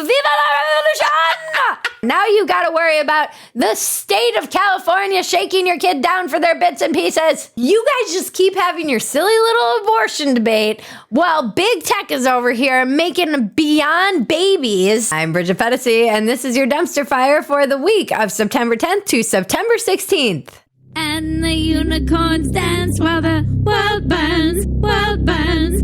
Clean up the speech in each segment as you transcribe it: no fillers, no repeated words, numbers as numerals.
Viva la revolution! Now you gotta worry about the state of California shaking your kid down for their bits and pieces. You guys just keep having your silly little abortion debate while big tech is over here making beyond babies. I'm Bridget Phetasy, and this is your dumpster fire for the week of September 10th to September 16th. And the unicorns dance while the world burns, world burns.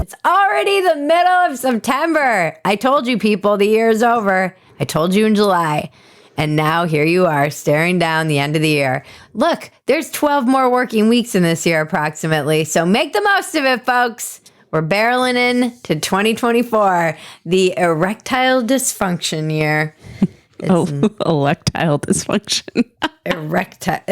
It's already the middle of September. I told you people, the year is over. I told you in July. And now here you are staring down the end of the year. Look, there's 12 more working weeks in this year approximately. So make the most of it, folks. We're barreling in to 2024, the erectile dysfunction year. Electile dysfunction. Electile.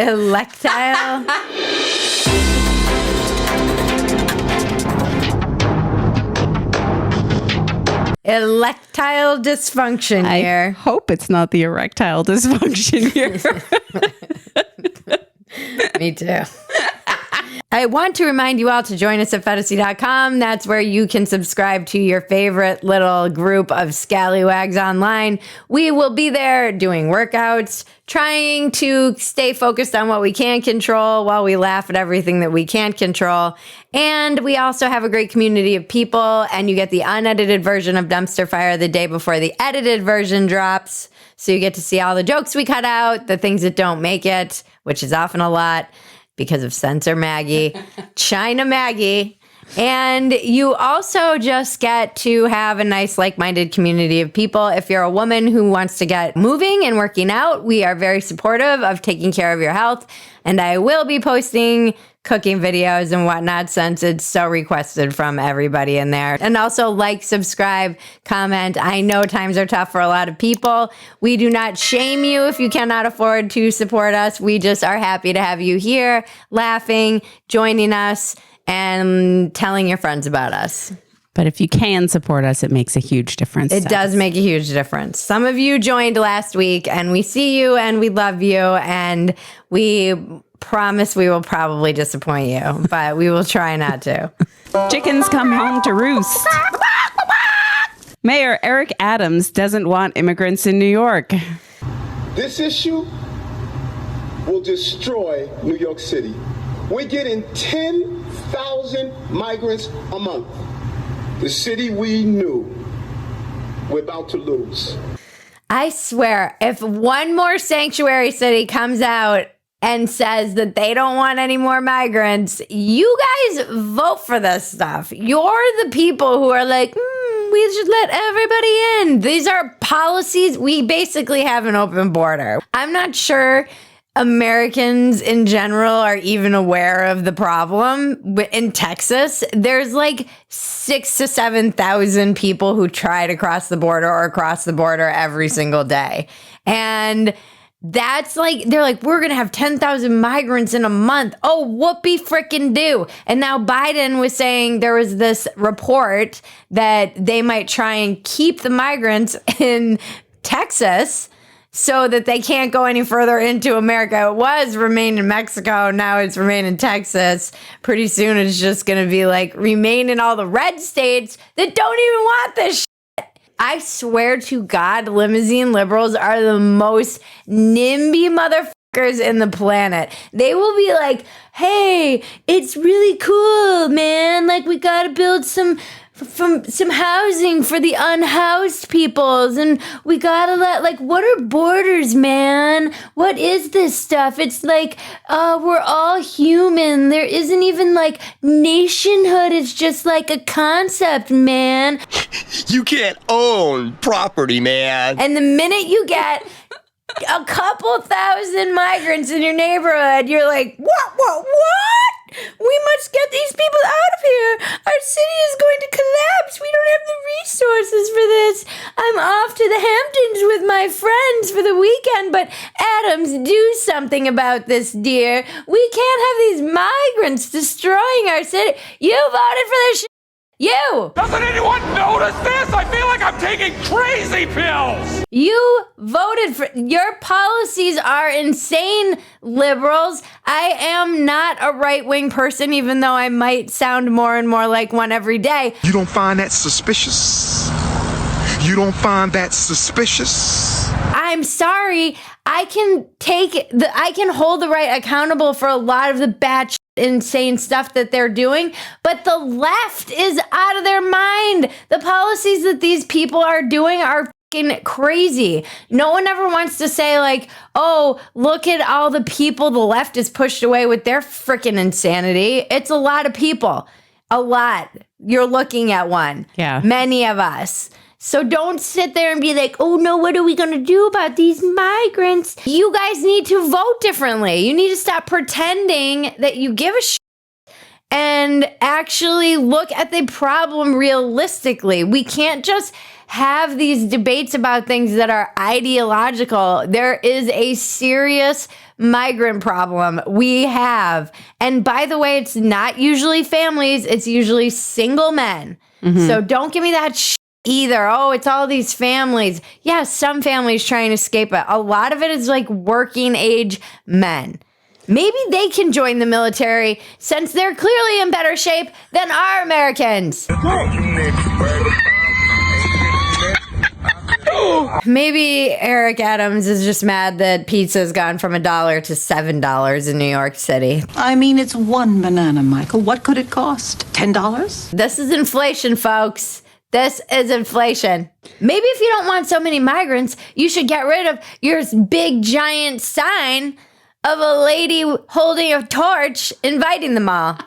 Electile dysfunction year. I hope it's not the erectile dysfunction year. Me too. I want to remind you all to join us at Phetasy.com. That's where you can subscribe to your favorite little group of scallywags online. We will be there doing workouts, trying to stay focused on what we can control while we laugh at everything that we can't control. And we also have a great community of people, and you get the unedited version of Dumpster Fire the day before the edited version drops. So you get to see all the jokes we cut out, the things that don't make it, which is often a lot, because of Censor Maggie, China Maggie. And you also just get to have a nice like-minded community of people. If you're a woman who wants to get moving and working out, we are very supportive of taking care of your health. And I will be posting cooking videos and whatnot since it's so requested from everybody in there. And also like, subscribe, comment. I know times are tough for a lot of people. We do not shame you if you cannot afford to support us. We just are happy to have you here, laughing, joining us, and telling your friends about us. But if you can support us, it makes a huge difference. It does make a huge difference. Some of you joined last week, and we see you, and we love you, and we promise we will probably disappoint you, but we will try not to. Chickens come home to roost. Mayor Eric Adams doesn't want immigrants in New York. This issue will destroy New York City. We're getting 10,000 migrants a month. The city we knew we're about to lose. I swear, if one more sanctuary city comes out and says that they don't want any more migrants, you guys vote for this stuff. You're the people who are like, we should let everybody in. These are policies. We basically have an open border. I'm not sure Americans in general are even aware of the problem. In Texas, there's like 6,000 to 7,000 people who try to cross the border or cross the border every single day. And that's like, they're like, we're going to have 10,000 migrants in a month. Oh, whoopee frickin' do. And now Biden was saying there was this report that they might try and keep the migrants in Texas so that they can't go any further into America. It was remain in Mexico. Now it's remain in Texas. Pretty soon it's just going to be like remain in all the red states that don't even want this shit. I swear to God, limousine liberals are the most NIMBY motherfuckers in the planet. They will be like, hey, it's really cool, man. Like, we got to build some housing for the unhoused peoples, and we gotta what are borders, man? What is this stuff? It's like, we're all human. There isn't even like nationhood. It's just like a concept, man. You can't own property, man. And the minute you get a couple thousand migrants in your neighborhood, you're like, what? We must get these people out of here. Our city is going to collapse. We don't have the resources for this. I'm off to the Hamptons with my friends for the weekend, but Adams, do something about this, dear. We can't have these migrants destroying our city. You voted for this shit. You! Doesn't anyone notice this? I feel like I'm taking crazy pills. You voted for, your policies are insane, liberals. I am not a right-wing person, even though I might sound more and more like one every day. You don't find that suspicious? You don't find that suspicious? I'm sorry. I can hold the right accountable for a lot of the batch insane stuff that they're doing, but the left is out of their mind. The policies that these people are doing are fucking crazy. No one ever wants to say like, oh, look at all the people the left is pushed away with their freaking insanity. It's a lot of people. A lot. You're looking at one. Yeah. Many of us. So don't sit there and be like, oh no, what are we going to do about these migrants? You guys need to vote differently. You need to stop pretending that you give a shit and actually look at the problem realistically. We can't just have these debates about things that are ideological. There is a serious migrant problem we have. And by the way, it's not usually families. It's usually single men. Mm-hmm. So don't give me that shit either. Oh, it's all these families. Yeah, some families trying to escape it. A lot of it is like working age men. Maybe they can join the military since they're clearly in better shape than our Americans. Maybe Eric Adams is just mad that pizza's gone from $1 to $7 in New York City. I mean, it's one banana, Michael. What could it cost? $10? This is inflation, folks. This is inflation. Maybe if you don't want so many migrants, you should get rid of your big giant sign of a lady holding a torch inviting them all.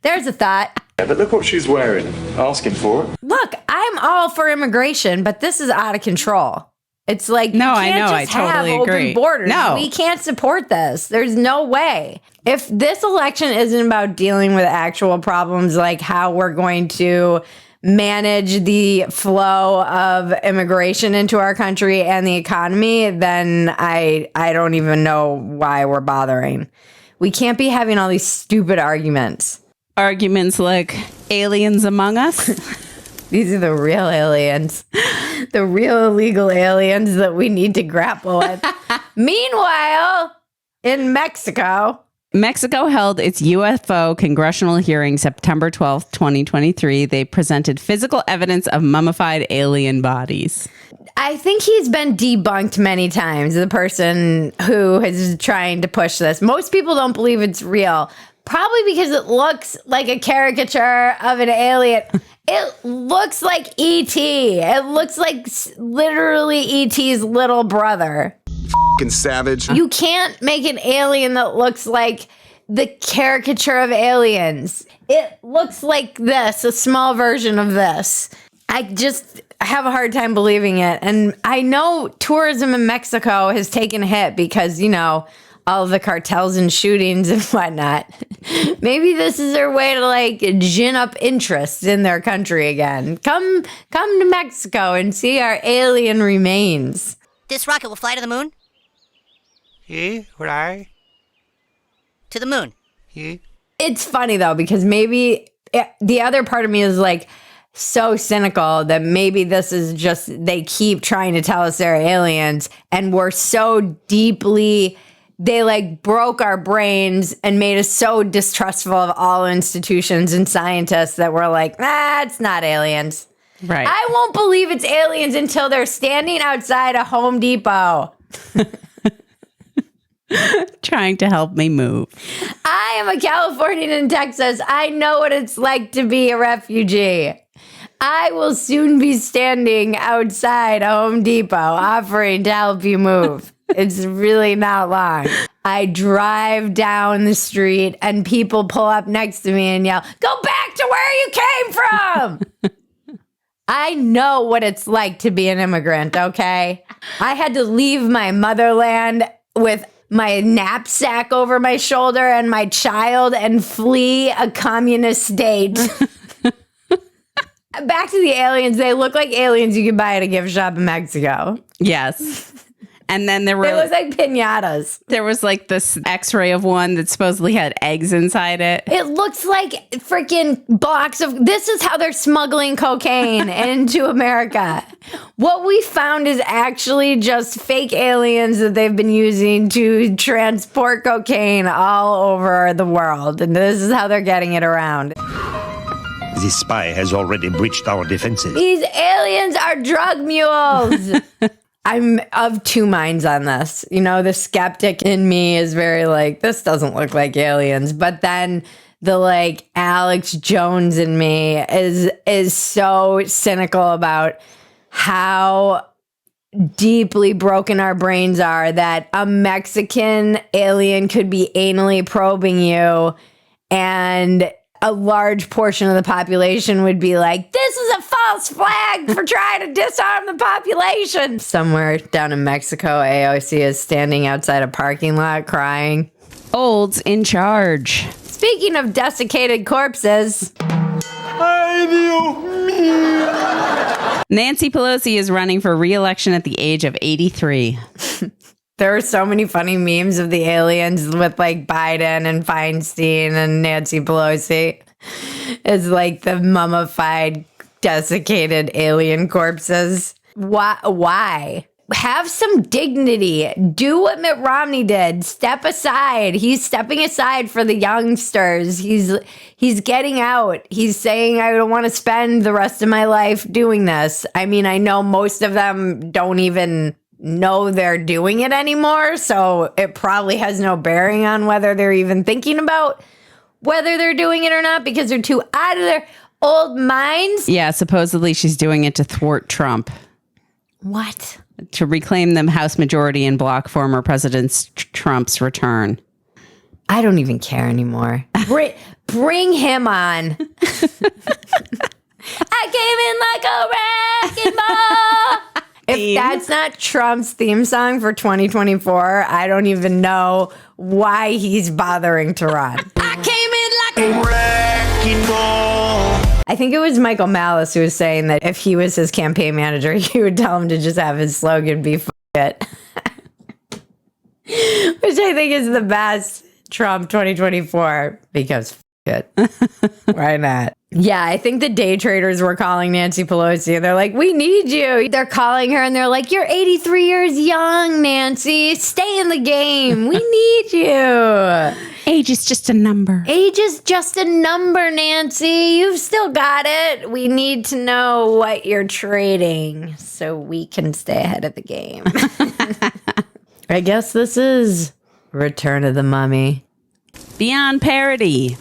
There's a thought. Yeah, but look what she's wearing. Asking for it. Look, I'm all for immigration, but this is out of control. It's like, no, you can't I know. just I totally have agree. open borders. No. We can't support this. There's no way. If this election isn't about dealing with actual problems like how we're going to manage the flow of immigration into our country and the economy, then I don't even know why we're bothering. We can't be having all these stupid arguments. Arguments like aliens among us. These are the real aliens. The real illegal aliens that we need to grapple with. Meanwhile, in Mexico held its UFO congressional hearing September 12th, 2023. They presented physical evidence of mummified alien bodies. I think he's been debunked many times, the person who is trying to push this. Most people don't believe it's real, probably because it looks like a caricature of an alien. It looks like E.T. It looks like literally E.T.'s little brother. Savage. You can't make an alien that looks like the caricature of aliens. It looks like this, a small version of this. I just have a hard time believing it. And I know tourism in Mexico has taken a hit because, you know, all of the cartels and shootings and whatnot. Maybe this is their way to like gin up interest in their country again. Come to Mexico and see our alien remains. This rocket will fly to the moon? Right. To the moon. It's funny though, because maybe the other part of me is like so cynical that maybe this is just, they keep trying to tell us they're aliens and we're so deeply, they like broke our brains and made us so distrustful of all institutions and scientists that we're like, it's not aliens. Right. I won't believe it's aliens until they're standing outside a Home Depot. Trying to help me move. I am a Californian in Texas. I know what it's like to be a refugee. I will soon be standing outside a Home Depot offering to help you move. It's really not long. I drive down the street and people pull up next to me and yell, "Go back to where you came from!" I know what it's like to be an immigrant, okay? I had to leave my motherland with my knapsack over my shoulder and my child and flee a communist state. Back to the aliens. They look like aliens you can buy at a gift shop in Mexico. Yes. And then there They were look like piñatas. there was like this X-ray of one that supposedly had eggs inside it. It looks like freaking blocks of. This is how they're smuggling cocaine into America. What we found is actually just fake aliens that they've been using to transport cocaine all over the world. And this is how they're getting it around. This spy has already breached our defenses. These aliens are drug mules. I'm of two minds on this. You know, the skeptic in me is very like, this doesn't look like aliens. But then the like Alex Jones in me is so cynical about how deeply broken our brains are that a Mexican alien could be anally probing you, and a large portion of the population would be like, this is a false flag for trying to disarm the population. Somewhere down in Mexico, AOC is standing outside a parking lot crying. Old's in charge. Speaking of desiccated corpses. Nancy Pelosi is running for re-election at the age of 83. There are so many funny memes of the aliens with like Biden and Feinstein and Nancy Pelosi. It's like the mummified, desiccated alien corpses. Why? Have some dignity. Do what Mitt Romney did. Step aside. He's stepping aside for the youngsters. He's getting out. He's saying, I don't want to spend the rest of my life doing this. I mean, I know most of them don't even know they're doing it anymore, so it probably has no bearing on whether they're even thinking about whether they're doing it or not, because they're too out of their old minds. Yeah, supposedly she's doing it to thwart Trump. What? To reclaim the House majority and block former President Trump's return. I don't even care anymore. Bring him on. I came in like a wrecking ball. If that's not Trump's theme song for 2024, I don't even know why he's bothering to run. I came in like a wrecking ball. I think it was Michael Malice who was saying that if he was his campaign manager, he would tell him to just have his slogan be "F it," which I think is the best Trump 2024, because F it. Why not? Yeah, I think the day traders were calling Nancy Pelosi and they're like, we need you. They're calling her and they're like, you're 83 years young, Nancy. Stay in the game. We need you. Age is just a number. Age is just a number, Nancy. You've still got it. We need to know what you're trading so we can stay ahead of the game. I guess this is Return of the Mummy. Beyond parody.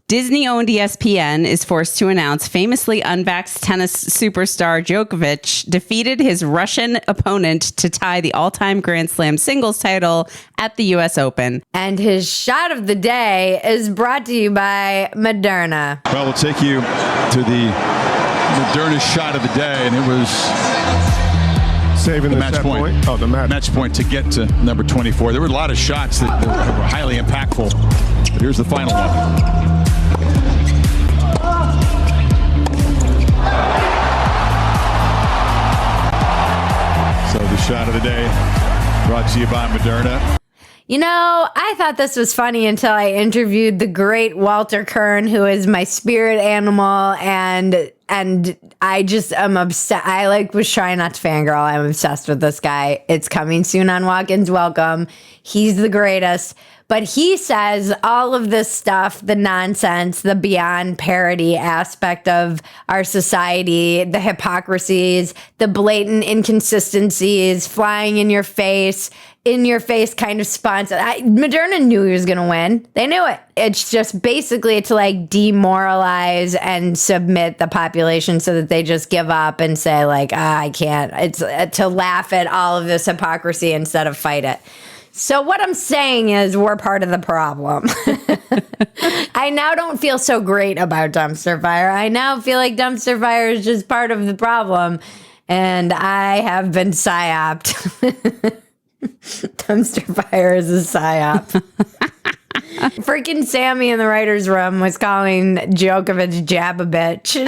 Disney-owned ESPN is forced to announce famously unvaxxed tennis superstar Djokovic defeated his Russian opponent to tie the all-time Grand Slam singles title at the U.S. Open. And his shot of the day is brought to you by Moderna. Well, we'll take you to the Moderna shot of the day, and it was saving the match point. Oh, the match point to get to number 24. There were a lot of shots that were highly impactful, but here's the final one. So the shot of the day brought to you by Moderna. You know, I thought this was funny until I interviewed the great Walter Kern, who is my spirit animal, and I just am obsessed. I was trying not to fangirl. I'm obsessed with this guy. It's coming soon on Walk-Ins Welcome. He's the greatest. But he says all of this stuff, the nonsense, the beyond parody aspect of our society, the hypocrisies, the blatant inconsistencies, flying in your face kind of sponsor. Moderna knew he was going to win. They knew it. It's just basically to demoralize and submit the population so that they just give up and say I can't. It's to laugh at all of this hypocrisy instead of fight it. So what I'm saying is we're part of the problem. I now don't feel so great about dumpster fire. I now feel like dumpster fire is just part of the problem. And I have been psyoped. Dumpster fire is a psyop. Freaking Sammy in the writer's room was calling Djokovic jab a bitch.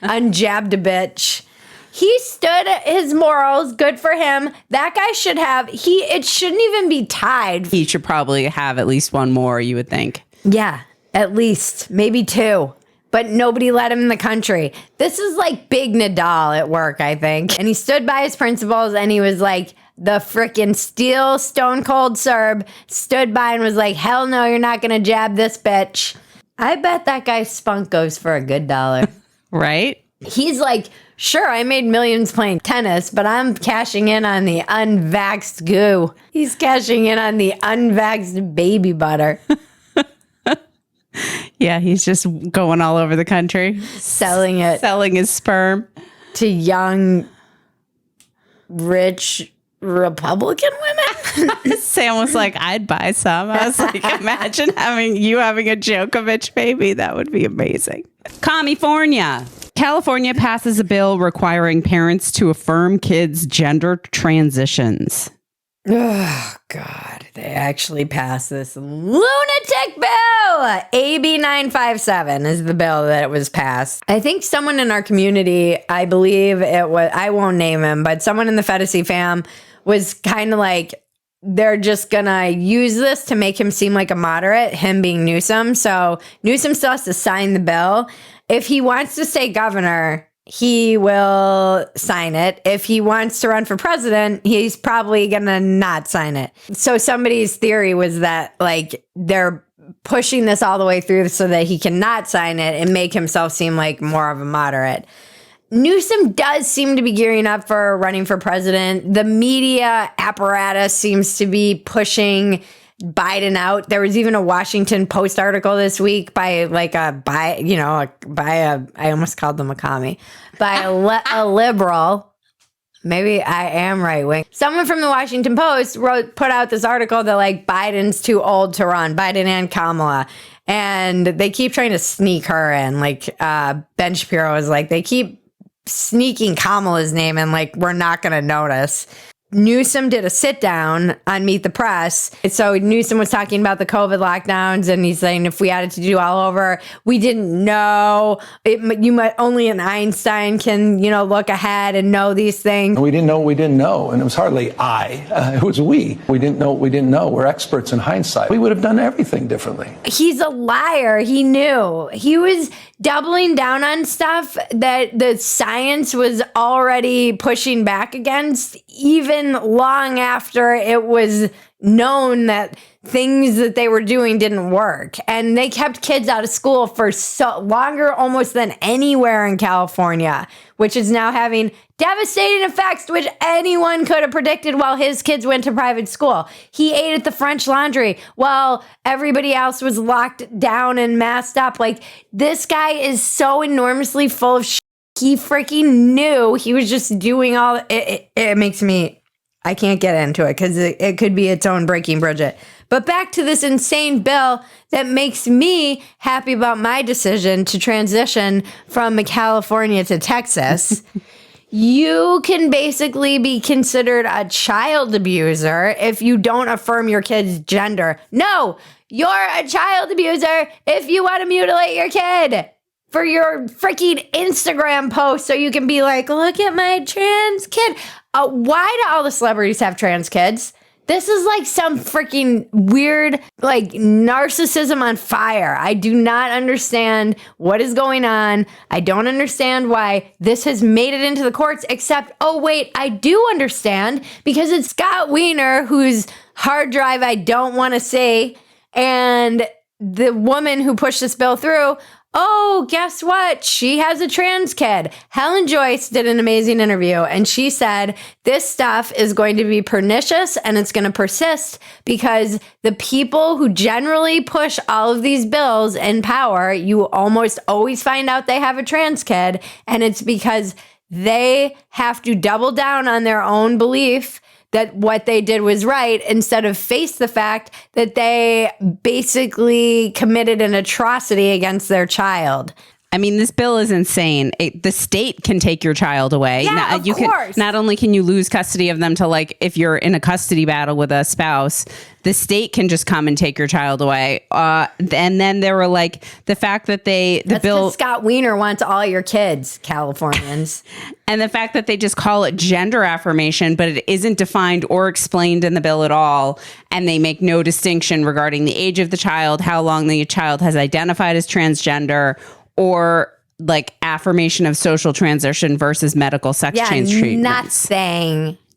Unjabbed a bitch. He stood his morals. Good for him. That guy should have, it shouldn't even be tied. He should probably have at least one more, you would think. Yeah, at least. Maybe 2. But nobody let him in the country. This is like Big Nadal at work, I think. And he stood by his principles and he was like, the frickin' steel stone cold Serb stood by and was like, hell no, you're not going to jab this bitch. I bet that guy's spunk goes for a good $1. Right? He's like, sure, I made millions playing tennis, but I'm cashing in on the unvaxxed goo. He's cashing in on the unvaxxed baby butter. Yeah, he's just going all over the country. Selling his sperm. To young, rich Republican women. Sam was like, I'd buy some. I was like, imagine having a Djokovic baby. That would be amazing. Commiefornia. California passes a bill requiring parents to affirm kids' gender transitions. Oh, God. They actually passed this lunatic bill. AB 957 is the bill that it was passed. I think someone in our community, I believe it was, I won't name him, but someone in the Phetasy fam was kind of like, they're just going to use this to make him seem like a moderate, him being Newsom. So Newsom still has to sign the bill. If he wants to stay governor, he will sign it. If he wants to run for president, he's probably going to not sign it. So somebody's theory was that like they're pushing this all the way through so that he cannot sign it and make himself seem like more of a moderate. Newsom does seem to be gearing up for running for president. The media apparatus seems to be pushing Biden out. There was even a Washington Post article this week by I almost called them a commie, by a liberal. Maybe I am right wing. Someone from the Washington Post put out this article that like Biden's too old to run, Biden and Kamala. And they keep trying to sneak her in. Like Ben Shapiro was like, they keep sneaking Kamala's name and like, we're not going to notice. Newsom did a sit down on Meet the Press. So Newsom was talking about the COVID lockdowns and he's saying if we had it to do all over, we didn't know. Only an Einstein can, look ahead and know these things. We didn't know what we didn't know. And it was hardly it was we. We didn't know what we didn't know. We're experts in hindsight. We would have done everything differently. He's a liar. He knew. He was doubling down on stuff that the science was already pushing back against, even long after it was known that things that they were doing didn't work. And they kept kids out of school for longer almost than anywhere in California, which is now having devastating effects, which anyone could have predicted while his kids went to private school. He ate at the French Laundry while everybody else was locked down and masked up. Like, this guy is so enormously full of shit. He freaking knew. He was just doing all it makes me, I can't get into it because it could be its own Breaking Bridget. But back to this insane bill that makes me happy about my decision to transition from California to Texas. You can basically be considered a child abuser if you don't affirm your kid's gender. No, you're a child abuser if you want to mutilate your kid for your freaking Instagram post so you can be like, look at my trans kid. Why do all the celebrities have trans kids? This is like some freaking weird, like, narcissism on fire. I do not understand what is going on. I don't understand why this has made it into the courts, except, oh, wait, I do understand because it's Scott Wiener, whose hard drive I don't want to say, and the woman who pushed this bill through. Oh, guess what? She has a trans kid. Helen Joyce did an amazing interview and she said this stuff is going to be pernicious and it's going to persist because the people who generally push all of these bills in power, you almost always find out they have a trans kid, and it's because they have to double down on their own belief that what they did was right instead of face the fact that they basically committed an atrocity against their child. I mean, this bill is insane. The state can take your child away. Yeah, of course. Not only can you lose custody of them to, like, if you're in a custody battle with a spouse, the state can just come and take your child away. And then there were like the fact that That's bill Scott Wiener wants all your kids, Californians. And the fact that they just call it gender affirmation, but it isn't defined or explained in the bill at all. And they make no distinction regarding the age of the child, how long the child has identified as transgender, or like affirmation of social transition versus medical sex change treatments.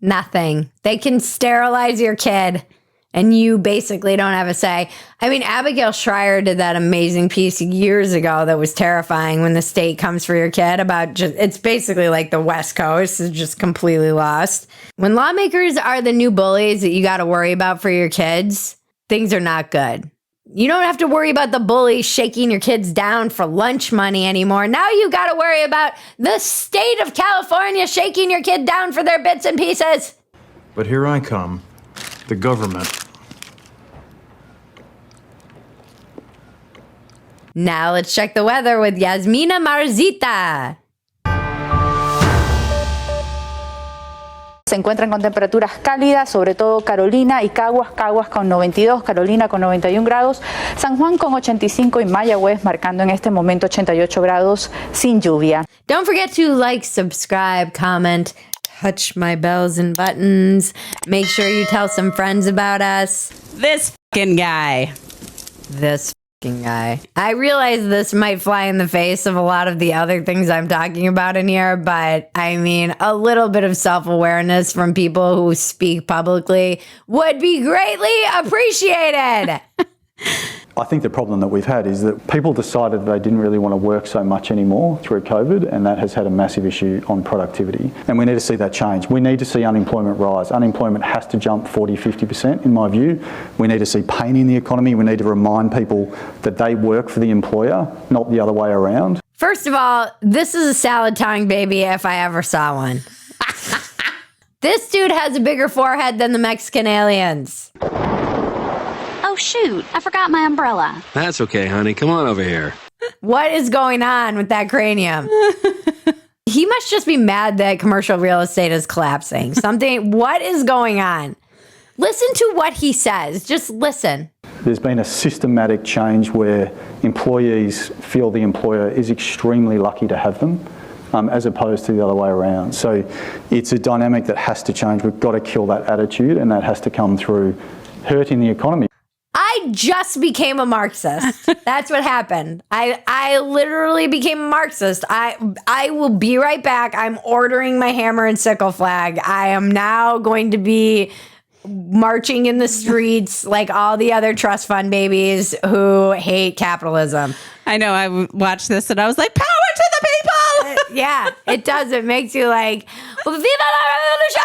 Nothing. They can sterilize your kid and you basically don't have a say. I mean, Abigail Schreier did that amazing piece years ago that was terrifying when the state comes for your kid about it's basically like the West Coast is just completely lost. When lawmakers are the new bullies that you got to worry about for your kids, things are not good. You don't have to worry about the bully shaking your kids down for lunch money anymore. Now you got to worry about the state of California shaking your kid down for their bits and pieces. But here I come, the government. Now let's check the weather with Yasmina Marzita. Se encuentran con temperaturas cálidas, sobre todo Carolina y Caguas con 92, Carolina con 91 grados, San Juan con 85 y Mayagüez marcando en este momento 88 grados sin lluvia. Don't forget to like, subscribe, comment, touch my bells and buttons. Make sure you tell some friends about us. This fucking guy. I realize this might fly in the face of a lot of the other things I'm talking about in here, but I mean, a little bit of self-awareness from people who speak publicly would be greatly appreciated. I think the problem that we've had is that people decided they didn't really want to work so much anymore through COVID, and that has had a massive issue on productivity. And we need to see that change. We need to see unemployment rise. Unemployment has to jump 40, 50% in my view. We need to see pain in the economy. We need to remind people that they work for the employer, not the other way around. First of all, this is a salad tongue baby if I ever saw one. This dude has a bigger forehead than the Mexican aliens. Oh, shoot. I forgot my umbrella. That's okay, honey. Come on over here. What is going on with that cranium? He must just be mad that commercial real estate is collapsing. What is going on? Listen to what he says. Just listen. There's been a systematic change where employees feel the employer is extremely lucky to have them, as opposed to the other way around. So it's a dynamic that has to change. We've got to kill that attitude, and that has to come through hurting the economy. I just became a Marxist. That's what happened. I literally became a Marxist. I will be right back. I'm ordering my hammer and sickle flag. I am now going to be marching in the streets like all the other trust fund babies who hate capitalism. I know. I watched this and I was like, power to the people. Yeah, it does. It makes you like, Viva la revolution!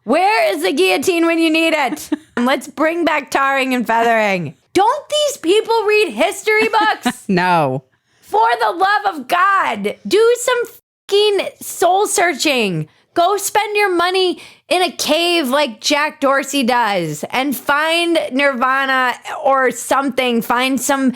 Where is the guillotine when you need it? Let's bring back tarring and feathering. Don't these people read history books? No. For the love of God, do some fucking soul searching. Go spend your money in a cave like Jack Dorsey does and find nirvana or something. Find some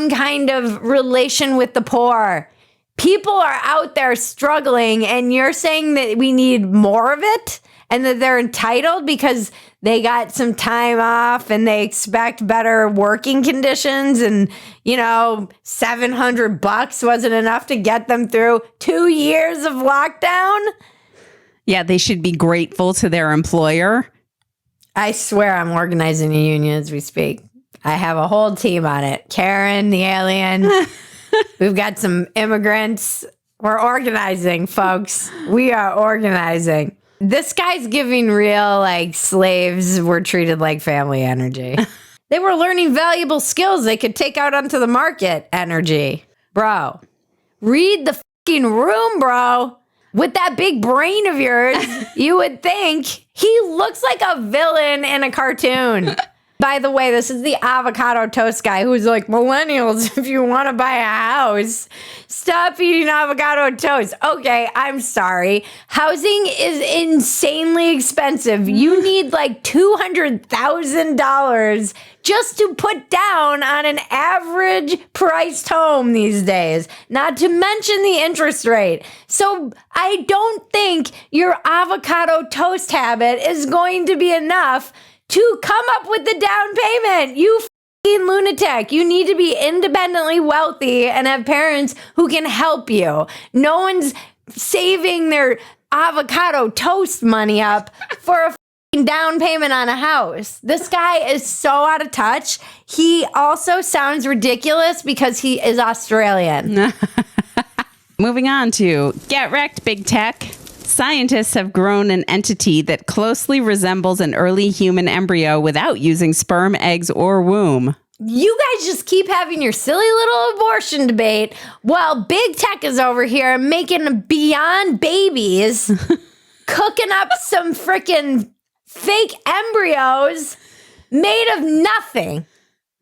kind of relation with the poor. People are out there struggling and you're saying that we need more of it? And that they're entitled because they got some time off and they expect better working conditions and, $700 wasn't enough to get them through 2 years of lockdown. Yeah, they should be grateful to their employer. I swear I'm organizing a union as we speak. I have a whole team on it. Karen, the alien. We've got some immigrants. We're organizing, folks. We are organizing. This guy's giving real, slaves were treated like family energy. They were learning valuable skills they could take out onto the market energy. Bro, read the fucking room, bro. With that big brain of yours, you would think he looks like a villain in a cartoon. By the way, this is the avocado toast guy who's like, millennials, if you want to buy a house, stop eating avocado toast. Okay, I'm sorry. Housing is insanely expensive. You need $200,000 just to put down on an average priced home these days, not to mention the interest rate. So I don't think your avocado toast habit is going to be enough to come up with the down payment. You f***ing lunatic. You need to be independently wealthy and have parents who can help you. No one's saving their avocado toast money up for a down payment on a house. This guy is so out of touch. He also sounds ridiculous because he is Australian. Moving on to Get Wrecked, Big Tech. Scientists have grown an entity that closely resembles an early human embryo without using sperm, eggs, or womb. You guys just keep having your silly little abortion debate while Big Tech is over here making beyond babies, cooking up some freaking fake embryos made of nothing.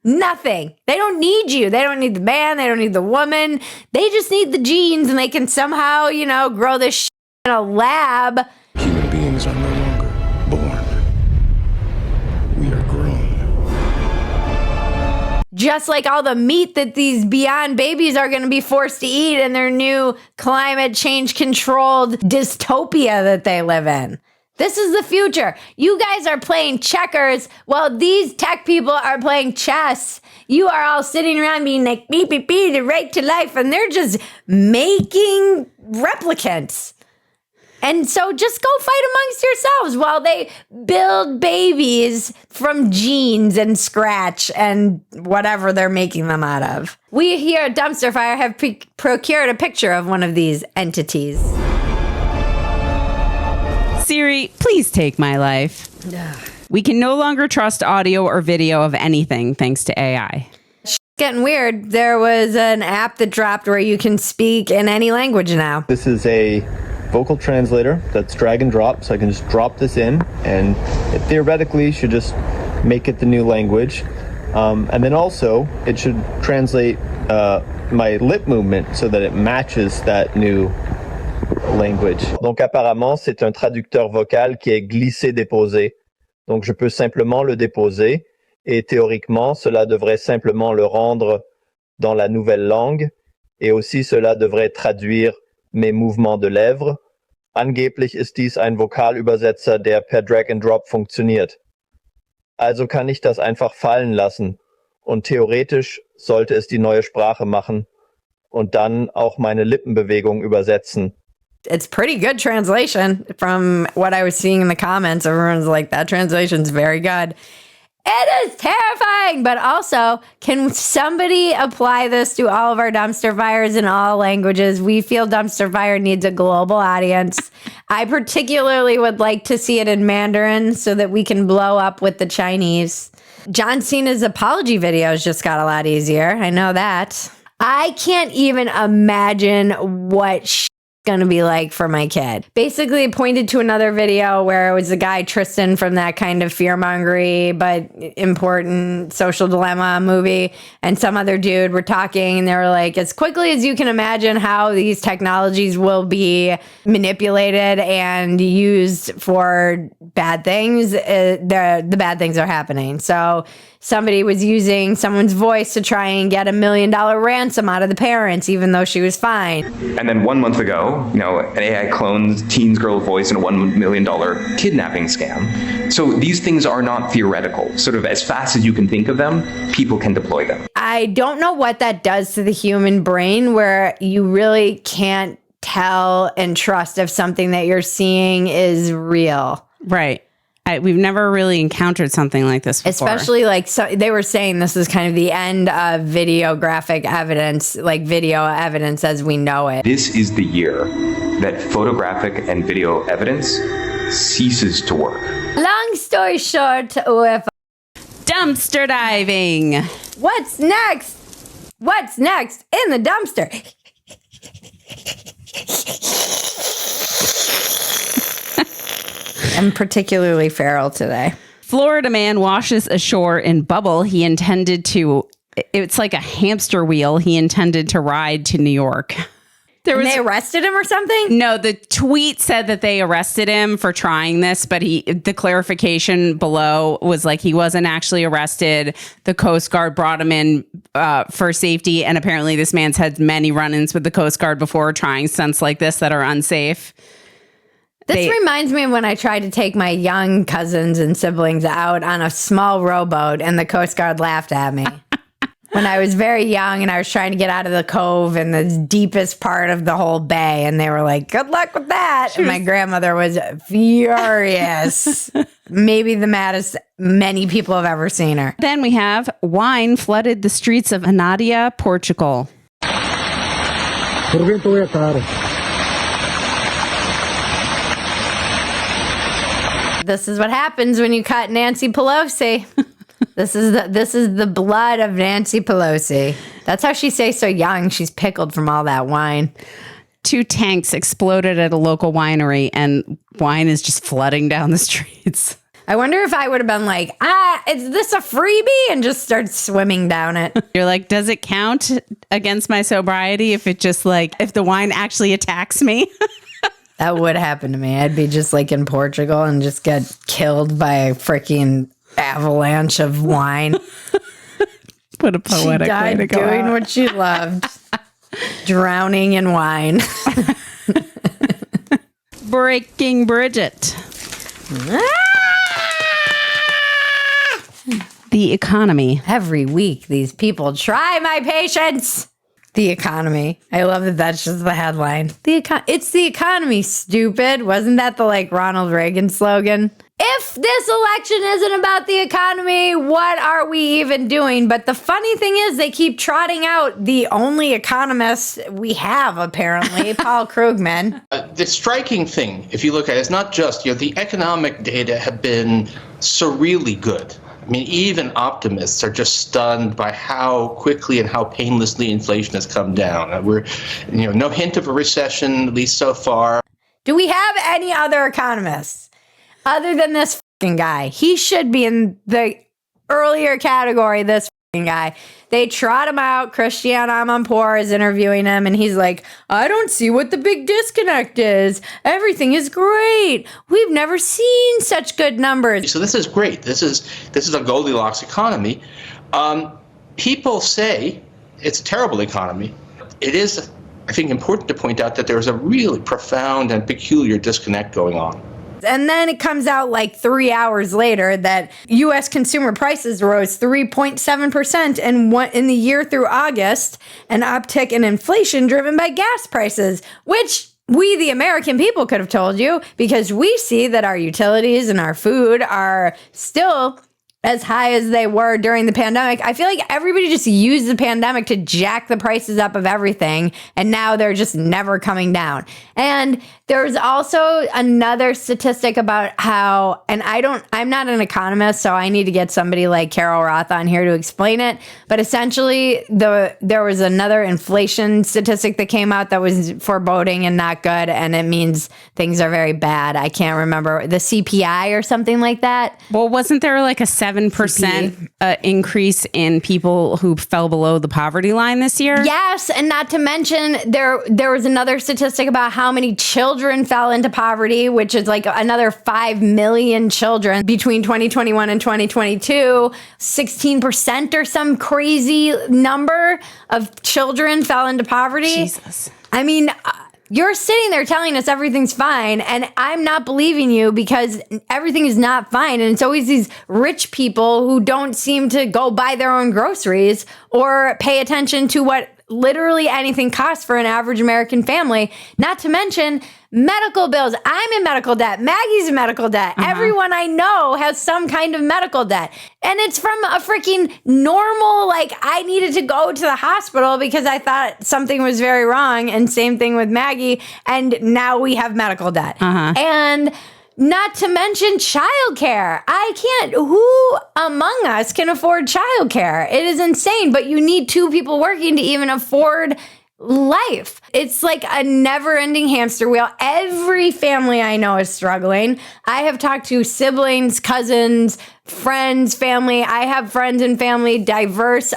Nothing. They don't need you. They don't need the man. They don't need the woman. They just need the genes, and they can somehow, grow this shit in a lab. Human beings are no longer born. We are grown. Just like all the meat that these beyond babies are going to be forced to eat in their new climate change controlled dystopia that they live in. This is the future. You guys are playing checkers while these tech people are playing chess. You are all sitting around being like, beep, beep, beep, the right to life. And they're just making replicants. And so just go fight amongst yourselves while they build babies from genes and scratch and whatever they're making them out of. We here at Dumpster Fire have procured a picture of one of these entities. Siri, please take my life. We can no longer trust audio or video of anything thanks to AI. Getting weird. There was an app that dropped where you can speak in any language now. This is a vocal translator that's drag and drop, so I can just drop this in, and it theoretically should just make it the new language. And then also, it should translate my lip movement so that it matches that new language. Donc apparemment, c'est un traducteur vocal qui est glissé-déposé. Donc je peux simplement le déposer et théoriquement, cela devrait simplement le rendre dans la nouvelle langue et aussi cela devrait traduire mes mouvements de lèvres. Angeblich ist dies ein Vokalübersetzer, der per Drag and Drop funktioniert. Also kann ich das einfach fallen lassen und theoretisch sollte es die neue Sprache machen und dann auch meine Lippenbewegung übersetzen. It's pretty good translation from what I was seeing in the comments. Everyone's like, that translation's very good. It is terrifying, but also, can somebody apply this to all of our dumpster fires in all languages? We feel Dumpster Fire needs a global audience. I particularly would like to see it in Mandarin so that we can blow up with the Chinese. John Cena's apology videos just got a lot easier. I know that. I can't even imagine what going to be like for my kid. Basically, it pointed to another video where it was the guy Tristan from that kind of fearmongery but important social dilemma movie, and some other dude were talking, and they were like, as quickly as you can imagine how these technologies will be manipulated and used for bad things, the bad things are happening. So somebody was using someone's voice to try and get $1 million ransom out of the parents, even though she was fine. And then 1 month ago, an AI cloned teen's girl voice in a $1 million kidnapping scam. So these things are not theoretical. Sort of as fast as you can think of them, people can deploy them. I don't know what that does to the human brain, where you really can't tell and trust if something that you're seeing is real. Right. We've never really encountered something like this before. Especially they were saying this is kind of the end of videographic evidence, like video evidence as we know it. This is the year that photographic and video evidence ceases to work. Long story short, with dumpster diving. What's next? What's next in the dumpster? I'm particularly feral today. Florida man washes ashore in bubble he intended to, it's like a hamster wheel he intended to ride to New York. They arrested him or something? No, the tweet said that they arrested him for trying this, but the clarification below was like he wasn't actually arrested. The Coast Guard brought him in for safety, and apparently this man's had many run-ins with the Coast Guard before trying stunts like this that are unsafe. This reminds me of when I tried to take my young cousins and siblings out on a small rowboat, and the Coast Guard laughed at me. When I was very young and I was trying to get out of the cove in the deepest part of the whole bay, and they were like, good luck with that. And my grandmother was furious. Maybe the maddest many people have ever seen her. Then we have wine flooded the streets of Anadia, Portugal. This is what happens when you cut Nancy Pelosi. This is the blood of Nancy Pelosi. That's how she stays so young. She's pickled from all that wine. 2 tanks exploded at a local winery, and wine is just flooding down the streets. I wonder if I would have been like, is this a freebie? And just start swimming down it. You're like, does it count against my sobriety if it just if the wine actually attacks me? That would happen to me. I'd be just like in Portugal and just get killed by a freaking avalanche of wine. What a poetic she died way to go doing out. what she loved. Drowning in wine. Breaking Bridget. The economy. Every week, these people try my patience. The economy. I love that that's just the headline. It's the economy, stupid. Wasn't that the Ronald Reagan slogan? If this election isn't about the economy, what are we even doing? But the funny thing is they keep trotting out the only economist we have, apparently, Paul Krugman. The striking thing, if you look at it, is not just, the economic data have been surreally good. I mean, even optimists are just stunned by how quickly and how painlessly inflation has come down. We're, no hint of a recession, at least so far. Do we have any other economists other than this fucking guy? He should be in the earlier category, this fucking guy. They trot him out. Christiane Amanpour is interviewing him, and he's like, I don't see what the big disconnect is. Everything is great. We've never seen such good numbers. So this is great. This is a Goldilocks economy. People say it's a terrible economy. It is, I think, important to point out that there's a really profound and peculiar disconnect going on. And then it comes out 3 hours later that U.S. consumer prices rose 3.7% in the year through August, an uptick in inflation driven by gas prices, which we, the American people, could have told you because we see that our utilities and our food are still as high as they were during the pandemic. I feel like everybody just used the pandemic to jack the prices up of everything, and now they're just never coming down. And there's also another statistic about how, and I'm not an economist, so I need to get somebody like Carol Roth on here to explain it, but essentially there was another inflation statistic that came out that was foreboding and not good, and it means things are very bad. I can't remember, the CPI or something like that. Well, wasn't there a 7% increase in people who fell below the poverty line this year? Yes, and not to mention there was another statistic about how many children fell into poverty, which is another 5 million children between 2021 and 2022. 16% or some crazy number of children fell into poverty. Jesus. I mean, you're sitting there telling us everything's fine, and I'm not believing you because everything is not fine. And it's always these rich people who don't seem to go buy their own groceries or pay attention to what literally anything costs for an average American family, not to mention medical bills. I'm in medical debt. Maggie's in medical debt. Everyone I know has some kind of medical debt. And it's from a freaking normal, I needed to go to the hospital because I thought something was very wrong. And same thing with Maggie. And now we have medical debt. And not to mention childcare. Who among us can afford childcare? It is insane, but you need 2 people working to even afford life. It's like a never-ending hamster wheel. Every family I know is struggling. I have talked to siblings, cousins, friends, family. I have friends and family, diverse,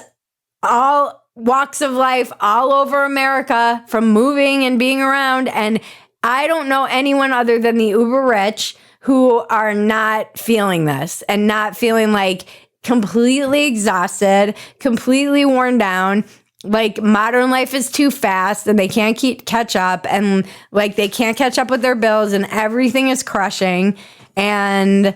all walks of life all over America from moving and being around. And I don't know anyone other than the uber rich who are not feeling this and not feeling like completely exhausted, completely worn down. Like modern life is too fast and they can't catch up, and like they can't catch up with their bills and everything is crushing. And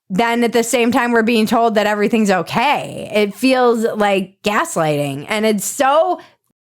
then at the same time, we're being told that everything's okay. It feels like gaslighting, and it's so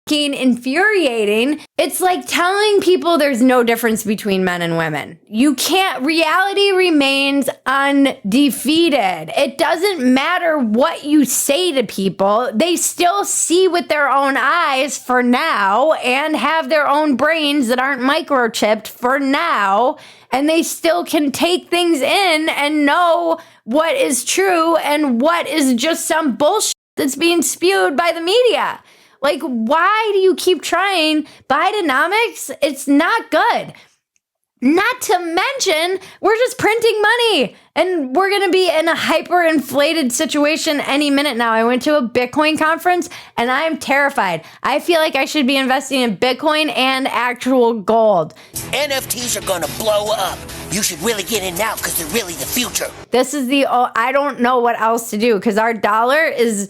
infuriating. It's like telling people there's no difference between men and women. You can't. Reality remains undefeated. It doesn't matter what you say to people. They still see with their own eyes for now and have their own brains that aren't microchipped for now. And they still can take things in and know what is true and what is just some bullshit that's being spewed by the media. Like, why do you keep trying? Bidenomics, it's not good. Not to mention, we're just printing money and we're going to be in a hyperinflated situation any minute now. I went to a Bitcoin conference and I'm terrified. I feel like I should be investing in Bitcoin and actual gold. NFTs are going to blow up. You should really get in now because they're really the future. This is I don't know what else to do because our dollar is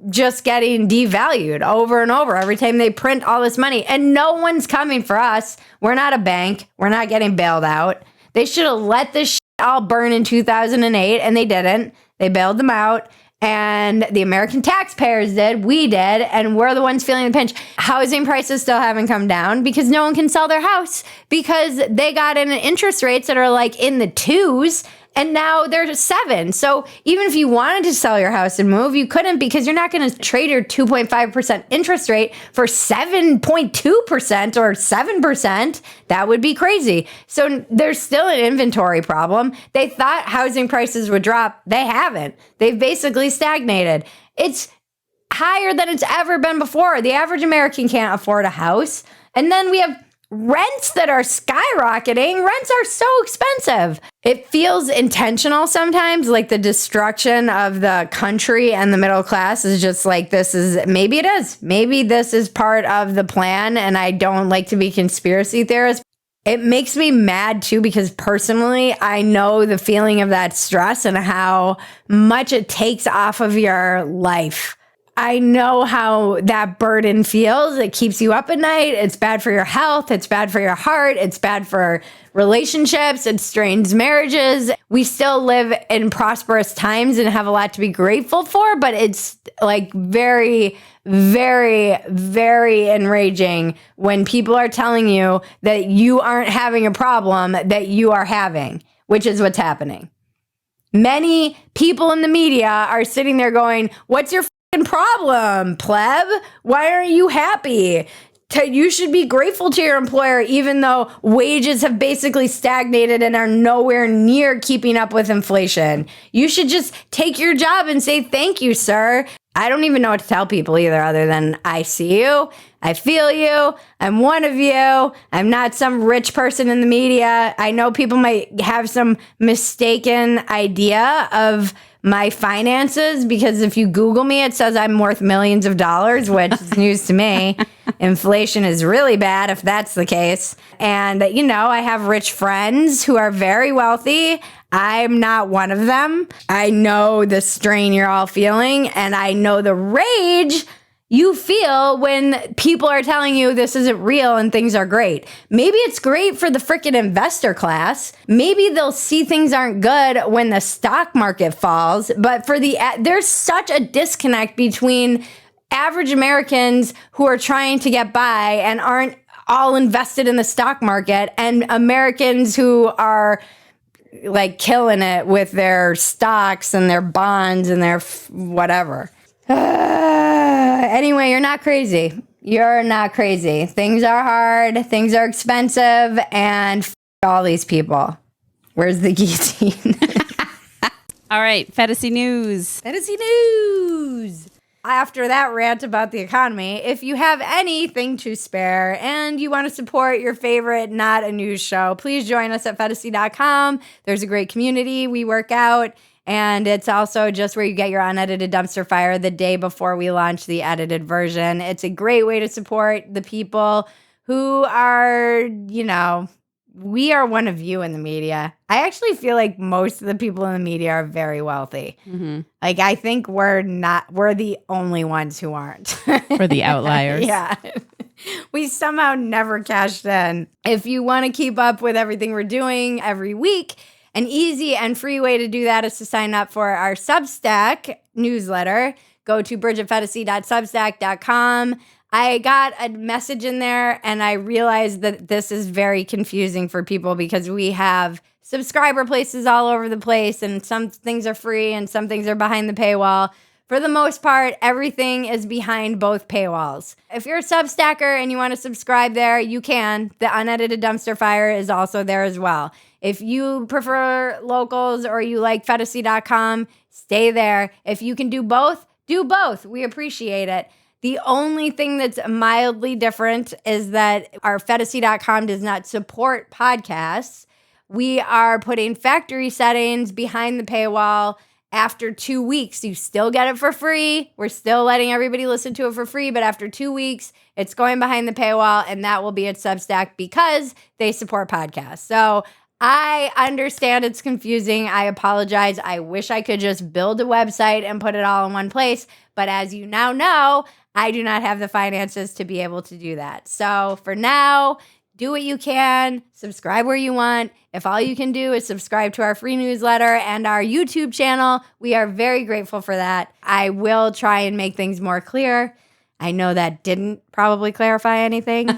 just getting devalued over and over every time they print all this money, and no one's coming for us. We're not a bank. We're not getting bailed out. They should have let this shit all burn in 2008, and they didn't. They bailed them out, and the American taxpayers did. We did, and we're the ones feeling the pinch. Housing prices still haven't come down because no one can sell their house because they got in interest rates that are like in the 2s. And now they're 7. So even if you wanted to sell your house and move, you couldn't because you're not going to trade your 2.5% interest rate for 7.2% or 7%. That would be crazy. So there's still an inventory problem. They thought housing prices would drop. They haven't. They've basically stagnated. It's higher than it's ever been before. The average American can't afford a house. And then we have rents that are skyrocketing. Rents are so expensive. It feels intentional sometimes, like the destruction of the country and the middle class is just like, maybe it is. Maybe this is part of the plan, and I don't like to be conspiracy theorist. It makes me mad too, because personally, I know the feeling of that stress and how much it takes off of your life. I know how that burden feels. It keeps you up at night. It's bad for your health. It's bad for your heart. It's bad for relationships. It strains marriages. We still live in prosperous times and have a lot to be grateful for, but it's like very, very, very enraging when people are telling you that you aren't having a problem that you are having, which is what's happening. Many people in the media are sitting there going, what's your problem, pleb? Why aren't you happy? You should be grateful to your employer, even though wages have basically stagnated and are nowhere near keeping up with inflation. You should just take your job and say, thank you, sir. I don't even know what to tell people either, other than I see you, I feel you, I'm one of you, I'm not some rich person in the media. I know people might have some mistaken idea of my finances, because if you Google me, it says I'm worth millions of dollars, which is news to me. Inflation is really bad if that's the case. And, you know, I have rich friends who are very wealthy. I'm not one of them. I know the strain you're all feeling, and I know the rage you feel when people are telling you this isn't real and things are great. Maybe it's great for the freaking investor class. Maybe they'll see things aren't good when the stock market falls. But there's such a disconnect between average Americans who are trying to get by and aren't all invested in the stock market, and Americans who are like killing it with their stocks and their bonds and their whatever. Anyway, you're not crazy. You're not crazy. Things are hard. Things are expensive. And all these people. Where's the guillotine? All right. Phetasy news. Phetasy news. After that rant about the economy, if you have anything to spare and you want to support your favorite not a news show, please join us at Phetasy.com. There's a great community. We work out. And it's also just where you get your unedited dumpster fire the day before we launch the edited version. It's a great way to support the people who are, we are one of you in the media. I actually feel like most of the people in the media are very wealthy. Mm-hmm. Like, I think we're the only ones who aren't. We're the outliers. Yeah. We somehow never cashed in. If you want to keep up with everything we're doing every week, an easy and free way to do that is to sign up for our Substack newsletter. Go to bridgetphetasy.substack.com. I got a message in there and I realized that this is very confusing for people because we have subscriber places all over the place and some things are free and some things are behind the paywall. For the most part, everything is behind both paywalls. If you're a Substacker and you want to subscribe there, you can. The unedited dumpster fire is also there as well. If you prefer locals or you like Phetasy.com, stay there. If you can do both, do both. We appreciate it. The only thing that's mildly different is that our Phetasy.com does not support podcasts. We are putting factory settings behind the paywall. After 2 weeks, you still get it for free. We're still letting everybody listen to it for free, but after 2 weeks, it's going behind the paywall, and that will be at Substack because they support podcasts. So I understand it's confusing. I apologize. I wish I could just build a website and put it all in one place, but as you now know, I do not have the finances to be able to do that. So for now, do what you can, subscribe where you want. If all you can do is subscribe to our free newsletter and our YouTube channel, we are very grateful for that. I will try and make things more clear. I know that didn't probably clarify anything,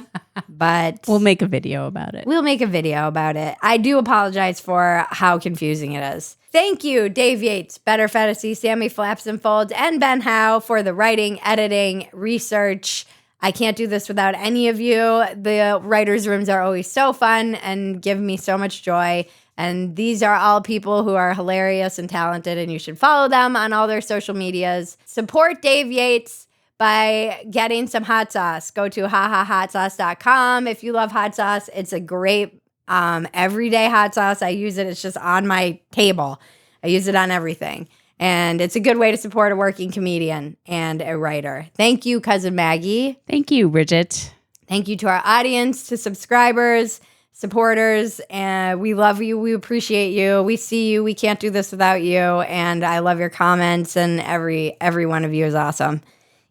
but we'll make a video about it. I do apologize for how confusing it is. Thank you, Dave Yates, Better Phetasy, Sammy Flaps and Folds, and Ben Howe for the writing, editing, research. I can't do this without any of you. The writers' rooms are always so fun and give me so much joy. And these are all people who are hilarious and talented, and you should follow them on all their social medias. Support Dave Yates by getting some hot sauce. Go to hahahotsauce.com. If you love hot sauce, it's a great everyday hot sauce. I use it. It's just on my table. I use it on everything. And it's a good way to support a working comedian and a writer. Thank you, Cousin Maggie. Thank you, Bridget. Thank you to our audience, to subscribers, supporters. And we love you. We appreciate you. We see you. We can't do this without you. And I love your comments. And every one of you is awesome.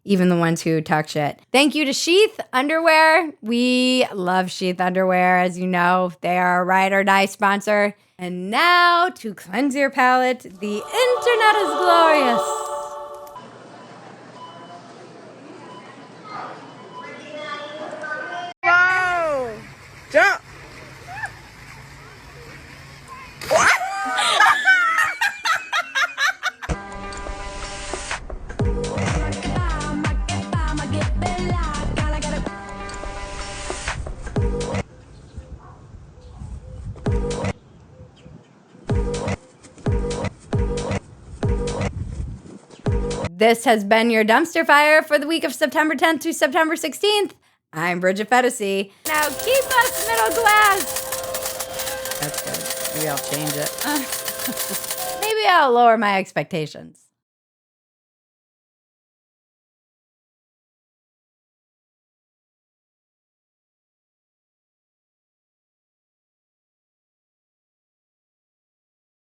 Even the ones who talk shit. Thank you to Sheath Underwear. We love Sheath Underwear. As you know, they are a ride or die sponsor. And now, to cleanse your palate, the internet is glorious. Whoa! Jump! What? This has been your dumpster fire for the week of September 10th to September 16th. I'm Bridget Phetasy. Now keep us middle class. That's good. Maybe I'll change it. Maybe I'll lower my expectations.